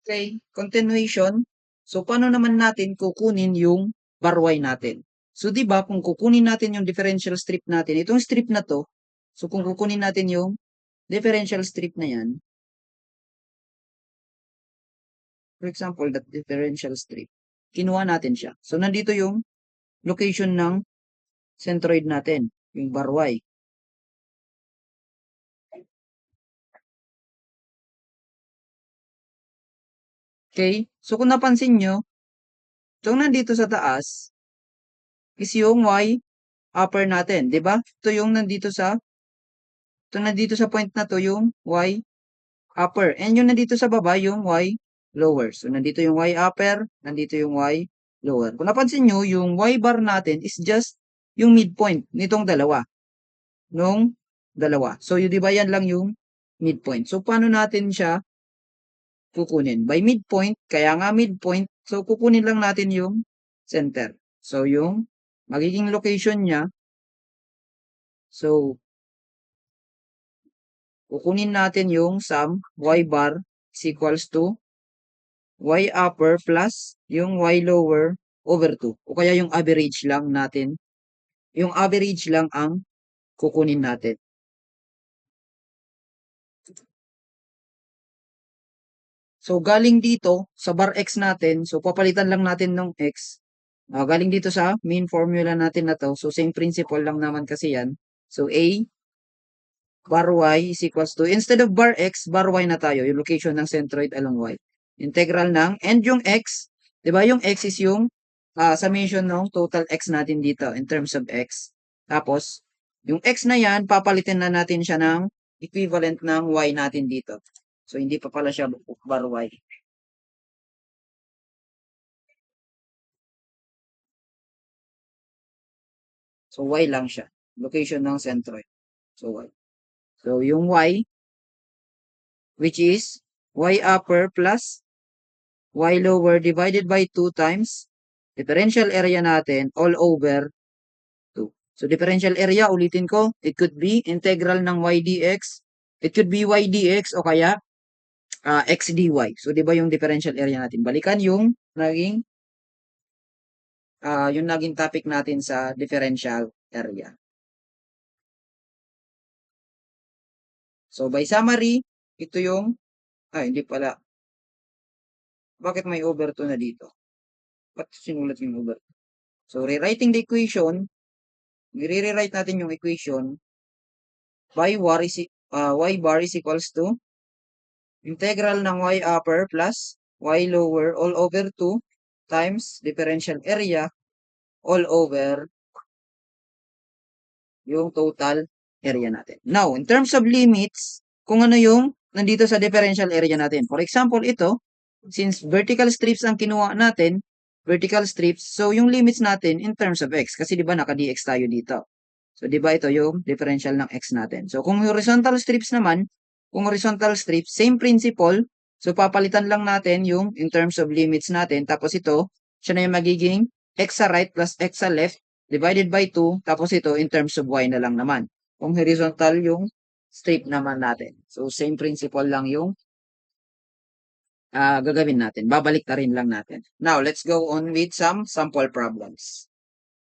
Okay, continuation. So, paano naman natin kukunin yung bar Y natin? So, di ba, kung kukunin natin yung differential strip natin, itong strip na to, so kung kukunin natin yung differential strip na yan, for example, that differential strip, kinuha natin siya. So, nandito yung location ng centroid natin, yung bar Y. Okay, so kung napansin nyo, itong nandito sa taas is yung Y upper natin, di ba? Ito nandito sa point na to yung Y upper. And yung nandito sa baba, yung Y lower. So, nandito yung Y upper, nandito yung Y lower. Kung napansin nyo, yung Y bar natin is just yung midpoint nitong dalawa. Nung dalawa. So, yun, di ba yan lang yung midpoint. So, paano natin siya kukunin? By midpoint, kaya nga midpoint, so kukunin lang natin yung center. So, yung magiging location niya, so, kukunin natin yung sum Y bar is equals to Y upper plus yung Y lower over 2. O kaya yung average lang natin. Yung average lang ang kukunin natin. So, galing dito sa bar X natin, so papalitan lang natin ng X. Galing dito sa main formula natin na to. So, same principle lang naman kasi yan. So, A bar Y is equals to, instead of bar X, bar Y na tayo. Yung location ng centroid along Y. Integral ng, and yung X, di ba yung X is yung summation ng total X natin dito in terms of X. Tapos, yung X na yan, papalitin na natin siya ng equivalent ng Y natin dito. So, hindi pa pala siya bar Y. So, Y lang siya. Location ng centroid. So, Y. So, yung Y, which is Y upper plus Y lower divided by 2 times differential area natin all over 2. So, differential area, ulitin ko, it could be integral ng Y dx, it could be Y dx o kaya X dy. So, di ba yung differential area natin? Balikan yung naging topic natin sa differential area. So, by summary, ito yung, hindi pala. Bakit may over 2 na dito? Ba't sinulat yung over 2? So, rewriting the equation, i-rewrite natin yung equation, y bar is equals to integral ng y upper plus y lower all over 2 times differential area all over yung total area natin. Now, in terms of limits, kung ano yung nandito sa differential area natin. For example, ito, since vertical strips ang kinuha natin, vertical strips, so yung limits natin in terms of x, kasi di ba naka-dx tayo dito. So, di ba ito yung differential ng x natin. So, kung horizontal strips naman, kung horizontal strips, same principle, so papalitan lang natin yung in terms of limits natin, tapos ito, siya na yung magiging x sa right plus x sa left, divided by 2, tapos ito in terms of y na lang naman. Kung horizontal yung strip naman natin. So, same principle lang yung gagawin natin. Babalik na rin lang natin. Now, let's go on with some sample problems.